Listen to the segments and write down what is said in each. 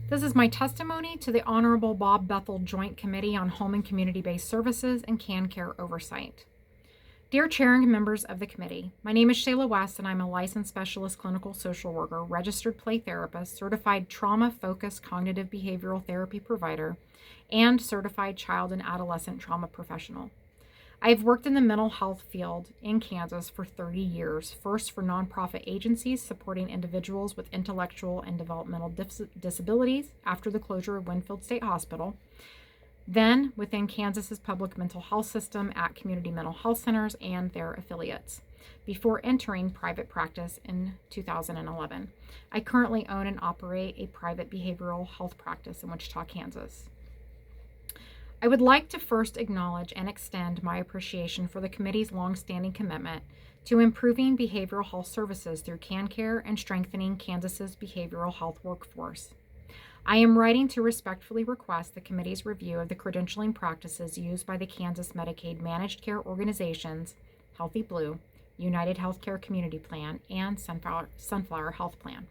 This is my testimony to the Honorable Bob Bethel Joint Committee on Home and Community-Based Services and Can Care Oversight. Dear Chair and members of the committee, my name is Shayla West and I'm a licensed specialist clinical social worker, registered play therapist, certified trauma-focused cognitive behavioral therapy provider, and certified child and adolescent trauma professional. I have worked in the mental health field in Kansas for 30 years, first for nonprofit agencies supporting individuals with intellectual and developmental disabilities after the closure of Winfield State Hospital, then within Kansas's public mental health system at community mental health centers and their affiliates, before entering private practice in 2011. I currently own and operate a private behavioral health practice in Wichita, Kansas. I would like to first acknowledge and extend my appreciation for the committee's longstanding commitment to improving behavioral health services through CanCare and strengthening Kansas's behavioral health workforce. I am writing to respectfully request the committee's review of the credentialing practices used by the Kansas Medicaid managed care organizations, Healthy Blue, United Healthcare Community Plan, and Sunflower Health Plan.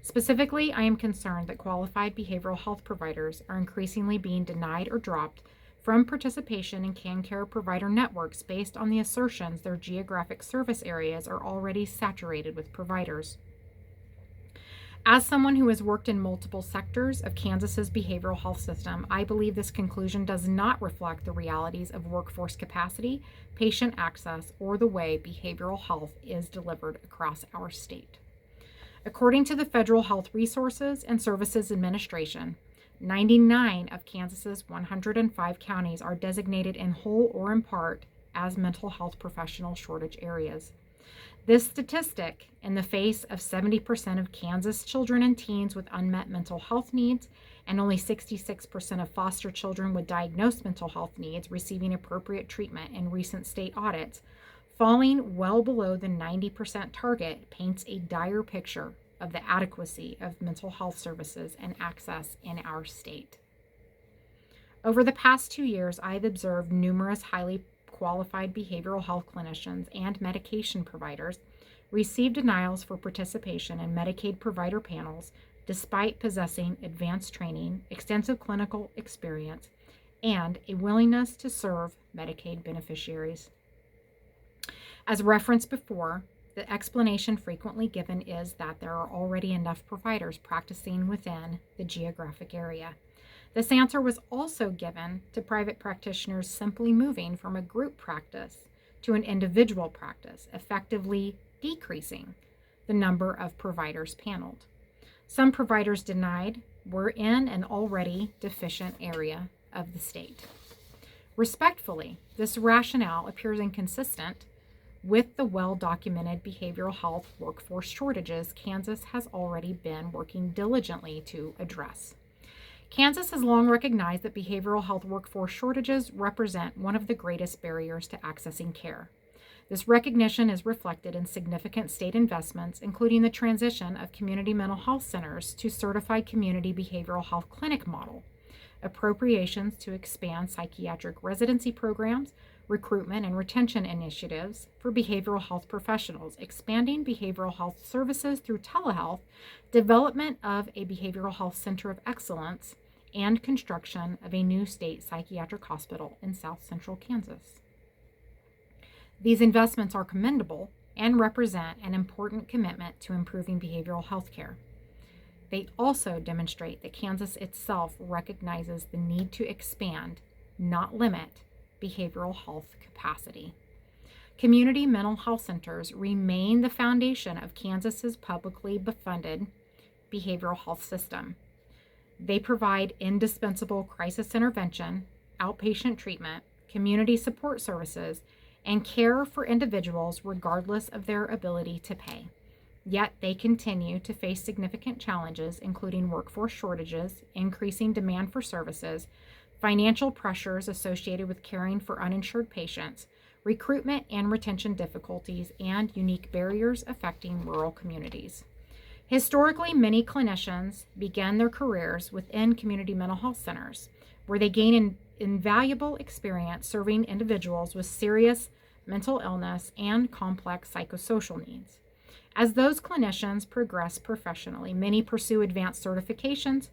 Specifically, I am concerned that qualified behavioral health providers are increasingly being denied or dropped from participation in CanCare provider networks based on the assertions their geographic service areas are already saturated with providers. As someone who has worked in multiple sectors of Kansas's behavioral health system, I believe this conclusion does not reflect the realities of workforce capacity, patient access, or the way behavioral health is delivered across our state. According to the Federal Health Resources and Services Administration, 99 of Kansas's 105 counties are designated in whole or in part as mental health professional shortage areas. This statistic, in the face of 70% of Kansas children and teens with unmet mental health needs and only 66% of foster children with diagnosed mental health needs receiving appropriate treatment in recent state audits, falling well below the 90% target, paints a dire picture of the adequacy of mental health services and access in our state. Over the past 2 years, I have observed numerous highly qualified behavioral health clinicians and medication providers receive denials for participation in Medicaid provider panels despite possessing advanced training, extensive clinical experience, and a willingness to serve Medicaid beneficiaries. As referenced before, the explanation frequently given is that there are already enough providers practicing within the geographic area. This answer was also given to private practitioners simply moving from a group practice to an individual practice, effectively decreasing the number of providers paneled. Some providers denied were in an already deficient area of the state. Respectfully, this rationale appears inconsistent with the well-documented behavioral health workforce shortages Kansas has already been working diligently to address. Kansas has long recognized that behavioral health workforce shortages represent one of the greatest barriers to accessing care. This recognition is reflected in significant state investments, including the transition of community mental health centers to certified community behavioral health clinic model, appropriations to expand psychiatric residency programs, recruitment and retention initiatives for behavioral health professionals, expanding behavioral health services through telehealth, development of a behavioral health center of excellence, and construction of a new state psychiatric hospital in South Central Kansas. These investments are commendable and represent an important commitment to improving behavioral health care. They also demonstrate that Kansas itself recognizes the need to expand, not limit, behavioral health capacity. Community mental health centers remain the foundation of Kansas's publicly funded behavioral health system. They provide indispensable crisis intervention, outpatient treatment, community support services, and care for individuals regardless of their ability to pay. Yet they continue to face significant challenges, including workforce shortages, increasing demand for services, financial pressures associated with caring for uninsured patients, recruitment and retention difficulties, and unique barriers affecting rural communities. Historically, many clinicians began their careers within community mental health centers, where they gain invaluable experience serving individuals with serious mental illness and complex psychosocial needs. As those clinicians progress professionally, many pursue advanced certifications,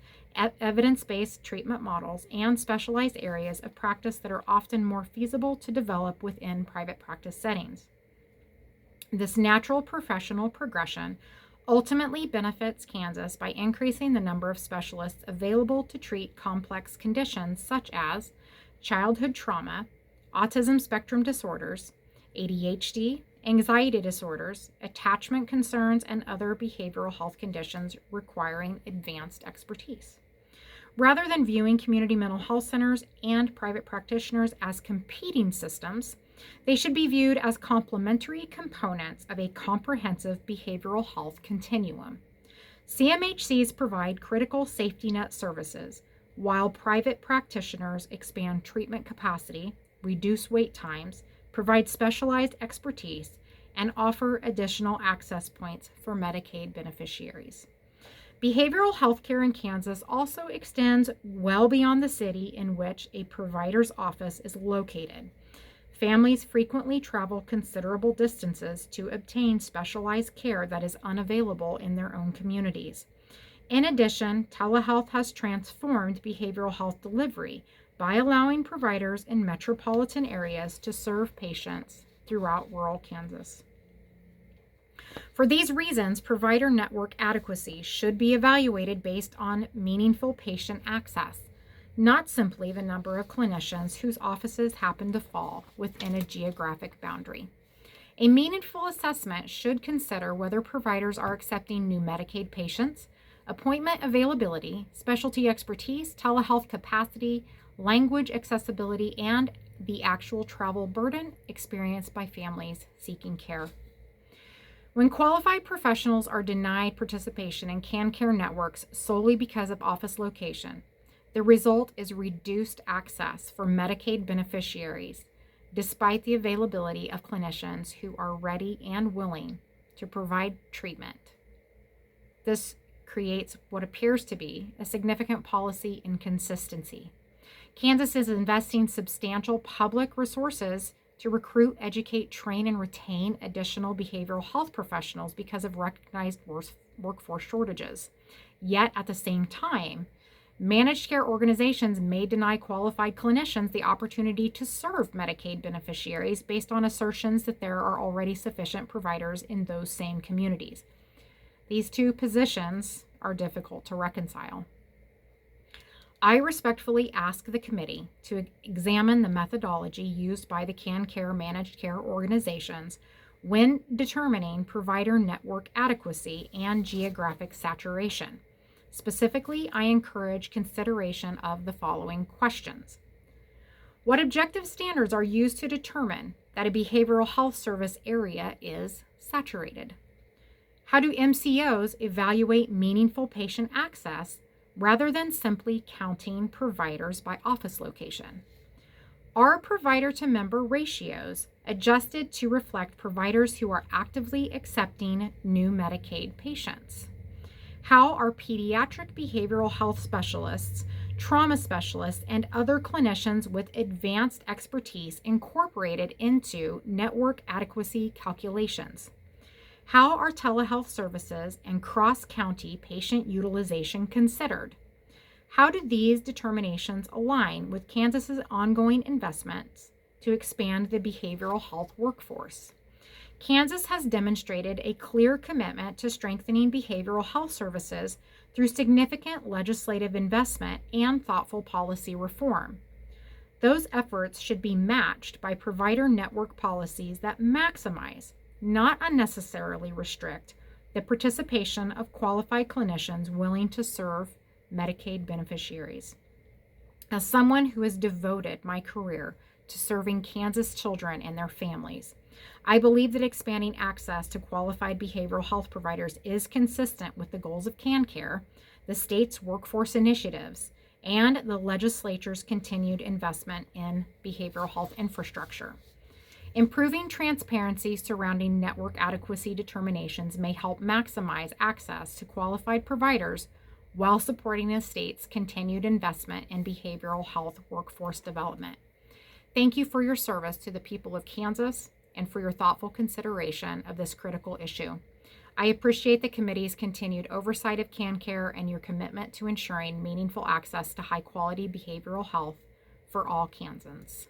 evidence-based treatment models, and specialized areas of practice that are often more feasible to develop within private practice settings. This natural professional progression ultimately benefits Kansas by increasing the number of specialists available to treat complex conditions such as childhood trauma, autism spectrum disorders, ADHD, anxiety disorders, attachment concerns, and other behavioral health conditions requiring advanced expertise. Rather than viewing community mental health centers and private practitioners as competing systems, they should be viewed as complementary components of a comprehensive behavioral health continuum. CMHCs provide critical safety net services, while private practitioners expand treatment capacity, reduce wait times, provide specialized expertise, and offer additional access points for Medicaid beneficiaries. Behavioral health care in Kansas also extends well beyond the city in which a provider's office is located. Families frequently travel considerable distances to obtain specialized care that is unavailable in their own communities. In addition, telehealth has transformed behavioral health delivery by allowing providers in metropolitan areas to serve patients throughout rural Kansas. For these reasons, provider network adequacy should be evaluated based on meaningful patient access, not simply the number of clinicians whose offices happen to fall within a geographic boundary. A meaningful assessment should consider whether providers are accepting new Medicaid patients, appointment availability, specialty expertise, telehealth capacity, language accessibility, and the actual travel burden experienced by families seeking care. When qualified professionals are denied participation in CanCare networks solely because of office location, the result is reduced access for Medicaid beneficiaries, despite the availability of clinicians who are ready and willing to provide treatment. This creates what appears to be a significant policy inconsistency. Kansas is investing substantial public resources to recruit, educate, train, and retain additional behavioral health professionals because of recognized workforce shortages. Yet, at the same time, managed care organizations may deny qualified clinicians the opportunity to serve Medicaid beneficiaries based on assertions that there are already sufficient providers in those same communities. These two positions are difficult to reconcile. I respectfully ask the committee to examine the methodology used by the CanCare managed care organizations when determining provider network adequacy and geographic saturation. Specifically, I encourage consideration of the following questions. What objective standards are used to determine that a behavioral health service area is saturated? How do MCOs evaluate meaningful patient access rather than simply counting providers by office location? Are provider-to-member ratios adjusted to reflect providers who are actively accepting new Medicaid patients? How are pediatric behavioral health specialists, trauma specialists, and other clinicians with advanced expertise incorporated into network adequacy calculations? How are telehealth services and cross-county patient utilization considered? How do these determinations align with Kansas's ongoing investments to expand the behavioral health workforce? Kansas has demonstrated a clear commitment to strengthening behavioral health services through significant legislative investment and thoughtful policy reform. Those efforts should be matched by provider network policies that maximize, not unnecessarily restrict, the participation of qualified clinicians willing to serve Medicaid beneficiaries. As someone who has devoted my career to serving Kansas children and their families, I believe that expanding access to qualified behavioral health providers is consistent with the goals of CanCare, the state's workforce initiatives, and the legislature's continued investment in behavioral health infrastructure. Improving transparency surrounding network adequacy determinations may help maximize access to qualified providers while supporting the state's continued investment in behavioral health workforce development. Thank you for your service to the people of Kansas and for your thoughtful consideration of this critical issue. I appreciate the committee's continued oversight of CanCare and your commitment to ensuring meaningful access to high-quality behavioral health for all Kansans.